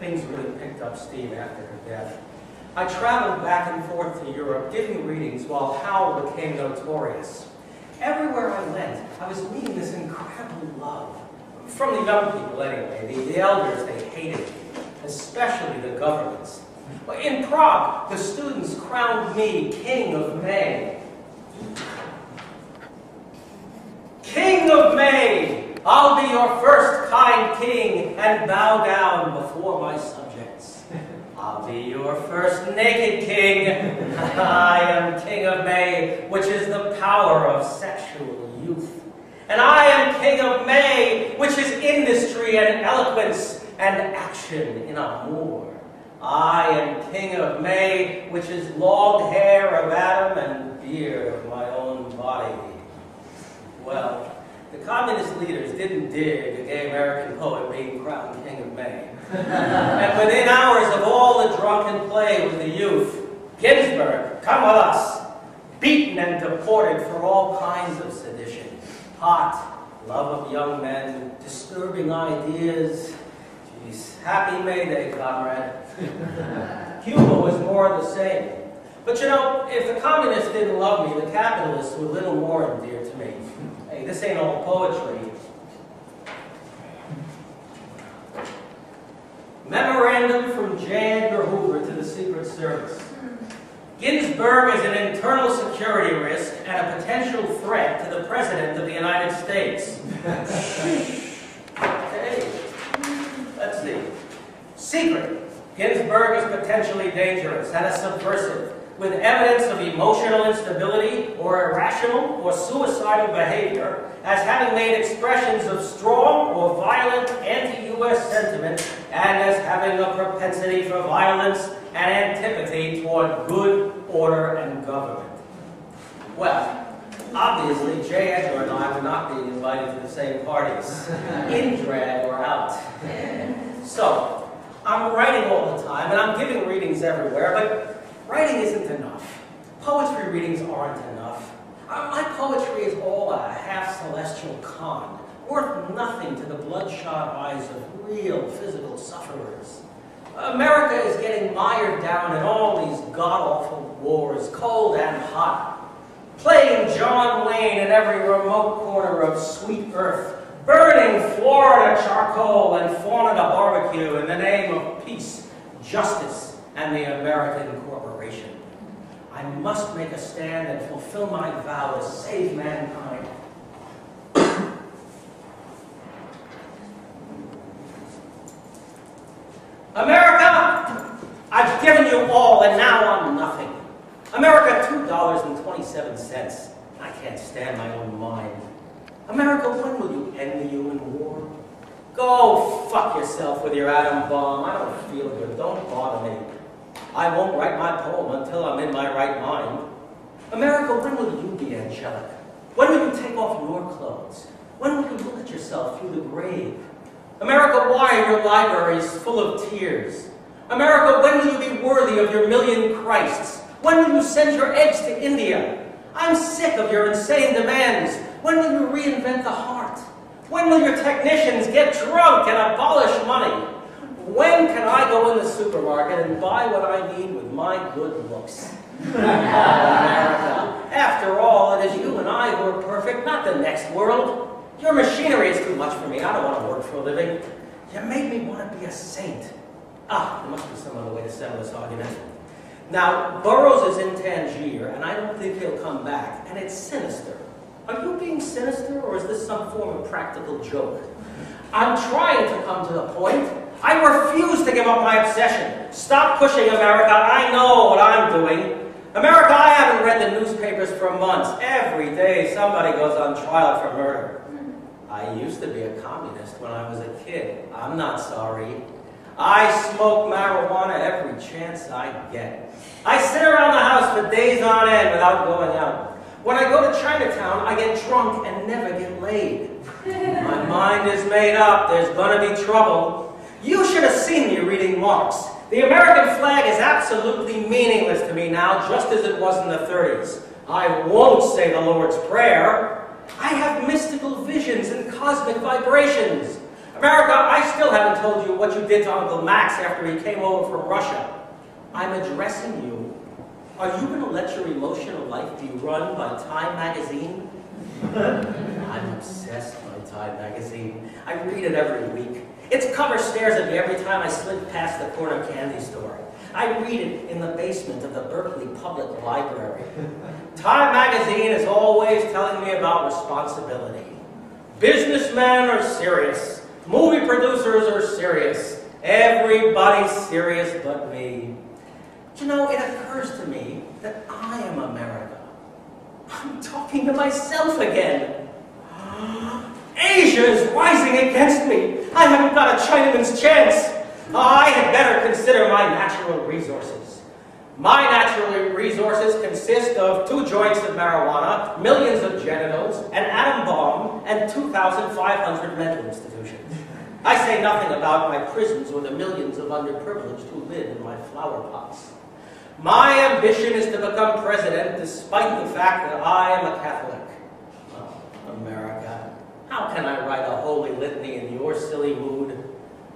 things really picked up steam after her death. I traveled back and forth to Europe, giving readings while Howell became notorious. Everywhere I went, I was meeting this incredible love. From the young people, anyway. The elders, they hated me, especially the governments. In Prague, the students crowned me King of May. King of May! I'll be your first kind king and bow down before my subjects. I'll be your first naked king. I am King of May, which is the power of sexual youth. And I am King of May, which is industry and eloquence and action in amour. I am King of May, which is logged hair of Adam and beard of my own body. Well, the communist leaders didn't dig a gay American poet being crowned King of May. And within hours of all the drunken play with the youth, Ginsberg, come with us, beaten and deported for all kinds of sedition. Pot, love of young men, disturbing ideas. Geez, happy May Day, comrade. Cuba was more of the same. But you know, if the communists didn't love me, the capitalists were little more endeared to me. Hey, this ain't all poetry. Memorandum from J. Edgar Hoover to the Secret Service. Ginsberg is an internal security risk and a potential threat to the President of the United States. Okay. Let's see. Secret. Ginsberg is potentially dangerous and a subversive, with evidence of emotional instability or irrational or suicidal behavior, as having made expressions of strong or violent anti-U.S. sentiment, and as having a propensity for violence and antipathy toward good order and government. Well, obviously, J. Edgar and I were not being invited to the same parties, in drag or out. So, I'm writing all the time, and I'm giving readings everywhere, but writing isn't enough. Poetry readings aren't enough. My poetry is all a half-celestial con, worth nothing to the bloodshot eyes of real physical sufferers. America is getting mired down in all these god-awful wars, cold and hot, playing John Wayne in every remote corner of sweet earth, burning Florida charcoal and fawning a barbecue in the name of peace, justice, and the American corporation. I must make a stand and fulfill my vow to save mankind. America, I've given you all, and now I'm nothing. America, $2.27. I can't stand my own mind. America, when will you end the human war? Go fuck yourself with your atom bomb. I don't feel good. Don't bother me. I won't write my poem until I'm in my right mind. America, when will you be angelic? When will you take off your clothes? When will you look at yourself through the grave? America, why are your libraries full of tears? America, when will you be worthy of your million Christs? When will you send your eggs to India? I'm sick of your insane demands. When will you reinvent the heart? When will your technicians get drunk and abolish money? When can I go in the supermarket and buy what I need with my good looks? America, after all, it is you and I who are perfect, not the next world. Your machinery is too much for me. I don't want to work for a living. You made me want to be a saint. There must be some other way to settle this argument. Now, Burroughs is in Tangier, and I don't think he'll come back, and it's sinister. Are you being sinister, or is this some form of practical joke? I'm trying to come to the point. I refuse to give up my obsession. Stop pushing, America. I know what I'm doing. America, I haven't read the newspapers for months. Every day somebody goes on trial for murder. I used to be a communist when I was a kid. I'm not sorry. I smoke marijuana every chance I get. I sit around the house for days on end without going out. When I go to Chinatown, I get drunk and never get laid. My mind is made up. There's gonna be trouble. You should have seen me reading Marx. The American flag is absolutely meaningless to me now, just as it was in the 30s. I won't say the Lord's Prayer. I have mystical visions and cosmic vibrations. America, I still haven't told you what you did to Uncle Max after he came over from Russia. I'm addressing you. Are you going to let your emotional life be run by Time magazine? I'm obsessed by Time magazine. I read it every week. Its cover stares at me every time I slip past the corner candy store. I read it in the basement of the Berkeley Public Library. Time magazine is always telling me about responsibility. Businessmen are serious. Movie producers are serious. Everybody's serious but me. But you know, it occurs to me that I am America. I'm talking to myself again. Asia is rising against me. I haven't got a Chinaman's chance. I had better consider my natural resources. My natural resources consist of 2 joints of marijuana, millions of genitals, an atom bomb, and 2,500 mental institutions. I say nothing about my prisons or the millions of underprivileged who live in my flower pots. My ambition is to become president despite the fact that I am a Catholic. Oh, America, how can I write a holy litany in your silly mood?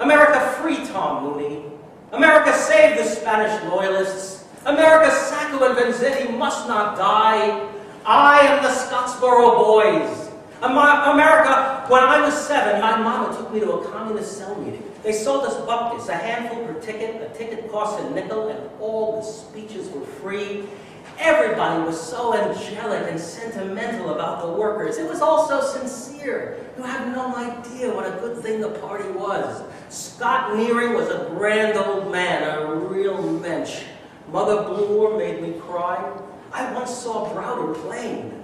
America, free Tom Mooney. America, save the Spanish loyalists. America, Sacco and Vanzetti must not die. I am the Scottsboro Boys. America, when I was 7, my mama took me to a communist cell meeting. They sold us buckets, a handful per ticket. A ticket cost a nickel, and all the speeches were free. Everybody was so angelic and sentimental about the workers. It was all so sincere. You have no idea what a good thing the party was. Scott Neary was a grand old man, a real mensch. Mother Bloor made me cry. I once saw Browder Plain.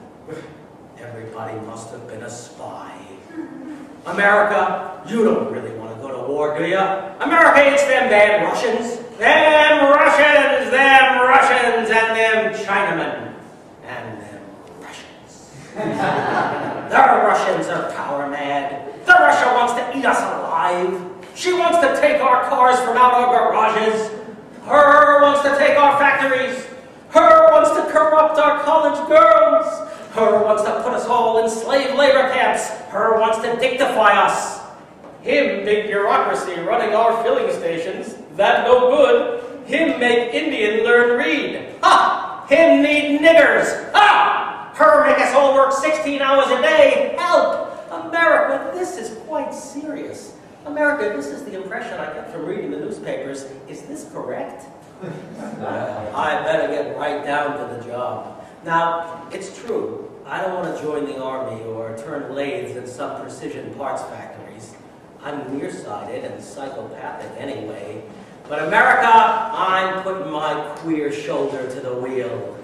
Everybody must have been a spy. America, you don't really want to go to war, do you? America, it's them damn Russians. Them Russians, and them Chinamen. And them Russians. The Russians are power mad. The Russia wants to eat us alive. She wants to take our cars from out our garages. Her wants to take our factories. Her wants to corrupt our college girls. Her wants to put us all in slave labor camps. Her wants to dictify us. Him big bureaucracy running our filling stations. That no good. Him make Indian learn read. Ha! Him need niggers. Ha! Her make us all work 16 hours a day. Help! America, this is quite serious. America, this is the impression I get from reading the newspapers. Is this correct? I better get right down to the job. Now, it's true. I don't want to join the army or turn lathes in some precision parts factories. I'm nearsighted and psychopathic anyway. But America, I'm putting my queer shoulder to the wheel.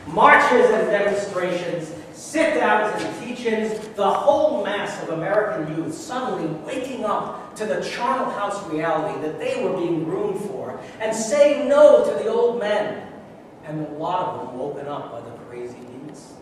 Marches and demonstrations, sit-downs and teach-ins, the whole mass of American youth suddenly waking up to the charnel house reality that they were being groomed for and saying no to the old men. And a lot of them woken up by the crazy beats.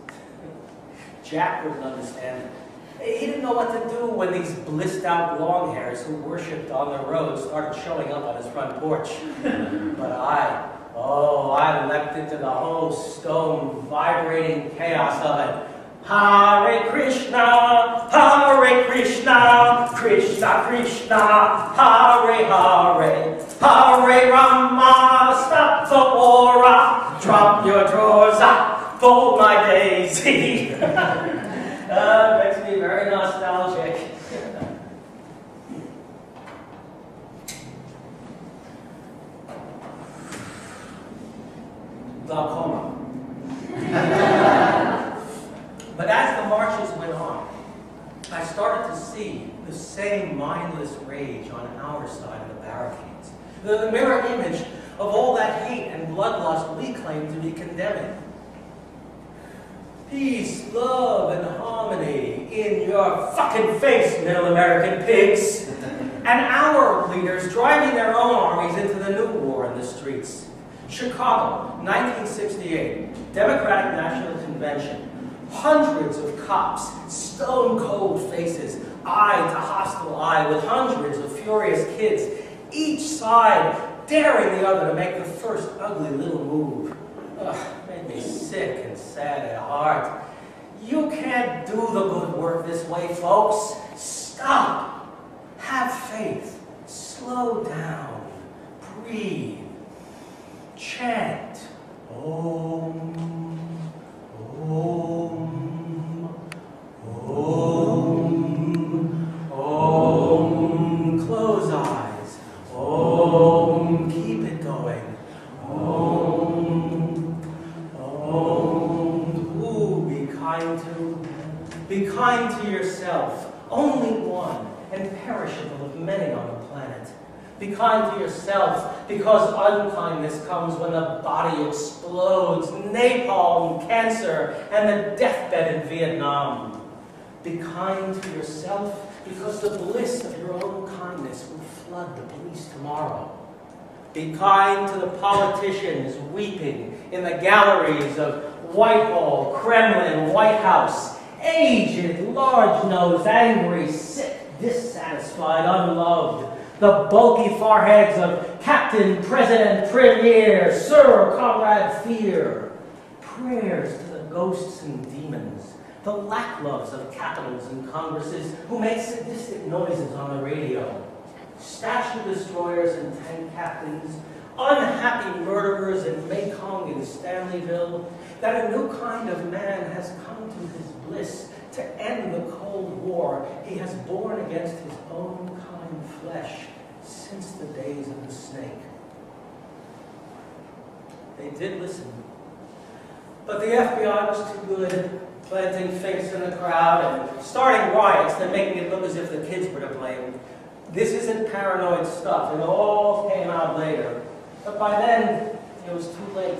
Jack wouldn't understand it. He didn't know what to do when these blissed-out long-hairs who worshipped on the road started showing up on his front porch. But I leapt into the whole stone, vibrating chaos of it. Hare Krishna, Krishna Krishna, Hare Hare, Hare Rama, stop the war, drop your drawers, fold my daisy. Makes me very nostalgic. Glaucoma. But as the marches went on, I started to see the same mindless rage on our side of the barricades. The mirror image of all that hate and bloodlust we claim to be condemning. Peace, love, and harmony in your fucking face, middle American pigs. And our leaders driving their own armies into the new war in the streets. Chicago, 1968, Democratic National Convention. Hundreds of cops, stone-cold faces, eye to hostile eye, with hundreds of furious kids, each side daring the other to make the first ugly little move. Made me sick and sad at heart. You can't do the good work this way, folks. Stop. Have faith. Slow down. Breathe. Chant. Om. Om. Om. Om. Close eyes. Om. Keep it going. Om. Om. Ooh, be kind to yourself. Only one, and perishable of many on the planet. Be kind to yourself, because unkindness comes when the body explodes, napalm, cancer, and the deathbed in Vietnam. Be kind to yourself, because the bliss of your own kindness will flood the police tomorrow. Be kind to the politicians weeping in the galleries of Whitehall, Kremlin, White House, aged, large-nosed, angry, sick, dissatisfied, unloved, the bulky foreheads of Captain, President, Premier, Sir, Comrade, Fear, prayers to the ghosts and demons, the lackloves of capitals and congresses who make sadistic noises on the radio, statue destroyers and tank captains, unhappy murderers in Mekong and Stanleyville, that a new kind of man has come to his bliss to end the Cold War he has borne against his own kind flesh since the days of the snake. They did listen. But the FBI was too good, planting fakes in the crowd and starting riots and making it look as if the kids were to blame. This isn't paranoid stuff. It all came out later. But by then, it was too late.